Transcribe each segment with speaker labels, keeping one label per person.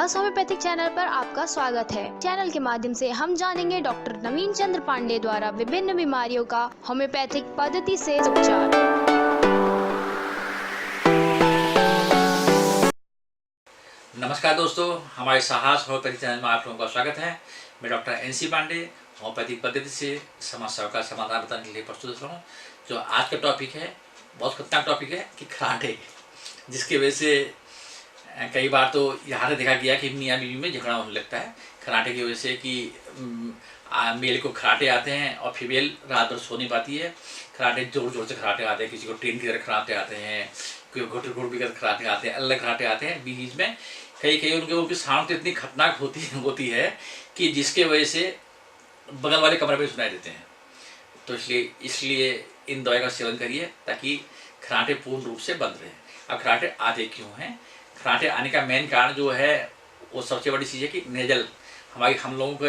Speaker 1: साहस homeopathic channel पर आपका स्वागत है। चैनल के माध्यम से हम जानेंगे डॉक्टर नवीन चंद्र पांडे द्वारा विभिन्न बीमारियों का होम्योपैथिक पद्धति से उपचार।
Speaker 2: नमस्कार दोस्तों, हमारे साहस होम्योपैथिक चैनल में आप लोगों का स्वागत है। मैं डॉक्टर एनसी पांडे होम्योपैथिक पद्धति से समस्याओं का समाधान बताने के लिए प्रस्तुत हूँ। जो आज का टॉपिक है बहुत खतरनाक टॉपिक है कि खराटे, जिसकी वजह से कई बार तो यहाँ से देखा गया कि मियाँ बीवी में झगड़ा होने लगता है खराटे की वजह से कि मेल को खराटे आते हैं और फीमेल रात भर सो नहीं पाती है। खराटे जोर जोर से खराटे आते हैं, किसी को ट्रेन की तरह खराटे आते हैं, कोई घुट घुट भी कर खराटे आते हैं, अलग खराटे आते हैं बीच में। कई उनकी साउंड तो इतनी खतरनाक होती है कि जिसके वजह से बगल वाले कमरे में सुनाई देते हैं। तो इसलिए इन दवाई का सेवन करिए ताकि खराटे पूर्ण रूप से बंद रहे। अब खराटे आते क्यों हैं? खराटे आने का मेन कारण जो है वो सबसे बड़ी चीज़ है कि नेजल, हम लोगों को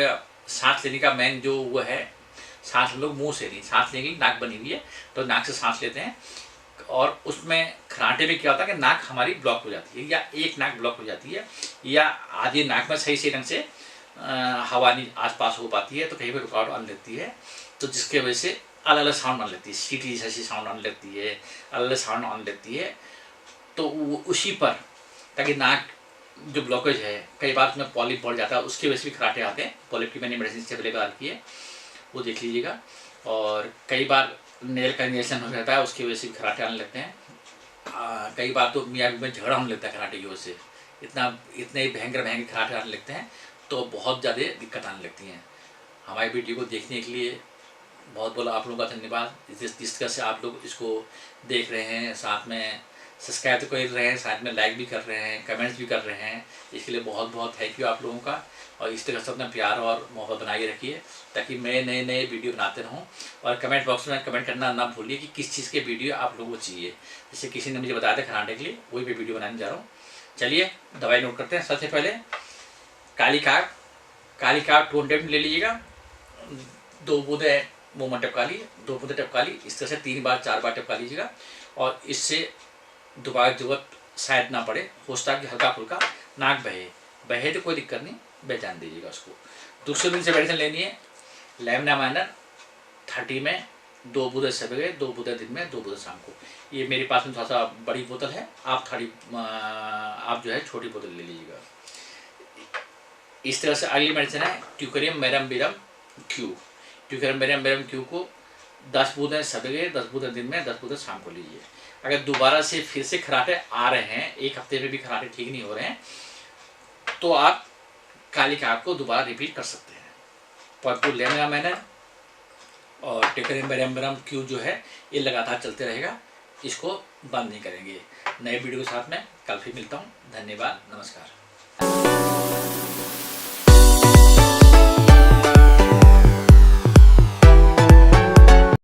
Speaker 2: सांस लेने का मेन जो वो है, सांस हम लोग मुंह से नहीं, सांस लेने के लिए नाक बनी हुई है, तो नाक से सांस लेते हैं। और उसमें खराटे में क्या होता है कि नाक हमारी ब्लॉक हो जाती है, या एक नाक ब्लॉक हो जाती है, या आधी नाक में सही ढंग से हवा नहीं आसपास हो पाती है, तो कहीं पर रुकावट आने लगती है, तो जिसके वजह से अलग अलग साउंड आने लगती है, सीटी जैसी साउंड आने लगती है, अलग अलग साउंड आने लगती है। तो उसी पर ताकि नाक जो ब्लॉकेज है, कई बार उसमें पॉलिप बढ़ जाता है, उसकी वजह से भी खराटे आते हैं। पॉलिप की मैंने मेडिसिन से अवेलेबल की है, वो देख लीजिएगा। और कई बार नेल का इंजेक्शन हो जाता है, उसकी वजह से भी खराटे आने लगते हैं। कई बार तो मियाँ बीवी में झगड़ा होने लगता है खराटे की वजह से, इतने भयंकर खराटे आने लगते हैं, तो बहुत ज़्यादा दिक्कत आने लगती हैं। हमारी वीडियो को देखने के लिए बहुत बहुत आप लोगों का धन्यवाद। जिस तरह से आप लोग इसको देख रहे हैं, साथ में सब्सक्राइब तो कर रहे हैं, साथ में लाइक भी कर रहे हैं, कमेंट्स भी कर रहे हैं, इसके लिए बहुत बहुत थैंक यू आप लोगों का। और इस तरह से अपना प्यार और मोहब्बत बनाए रखिए ताकि मैं नए वीडियो बनाते रहूं। और कमेंट बॉक्स में कमेंट करना ना भूलिए कि किस चीज़ के वीडियो आप लोगों को चाहिए। जैसे किसी ने मुझे बताया था खराटे के लिए, वही मैं वीडियो बनाने जा रहा हूँ। चलिए दवाई नोट करते हैं। सबसे पहले काली काग 200 ml ले लीजिएगा। 2 बूंदे मुँह में टपका ली, 2 बूंदे टपका ली, इस तरह से 3 बार 4 बार टपका लीजिएगा। और इससे दोबारा जरूरत शायद ना पड़े, होता कि हल्का फुल्का नाक बहे तो कोई दिक्कत नहीं, पहचान दीजिएगा उसको। दूसरे दिन से मेडिसिन लेनी है लेमिनामाइनर 30 में 2 बूंदे सुबह, 2 बूंदे दिन में, 2 बूंदे शाम को। ये मेरे पास में थोड़ा सा बड़ी बोतल है, आप जो है छोटी बोतल ले लीजिएगा। इस तरह से अगली मेडिसिन है ट्यूकरियम मेरम क्यू को 10 बूंदे सुबह, 10 बूंदे दिन में, 10 बूंदे शाम को लीजिए। अगर दोबारा से फिर से खराटे आ रहे हैं, एक हफ्ते में भी खराटे ठीक नहीं हो रहे हैं, तो आप काली काग को दोबारा रिपीट कर सकते हैं। पॉइंट लेमिनामाइनर और ट्यूकरियम मेरम क्यू जो है ये लगातार चलते रहेगा, इसको बंद नहीं करेंगे। नए वीडियो के साथ में कल फिर मिलता हूँ। धन्यवाद, नमस्कार।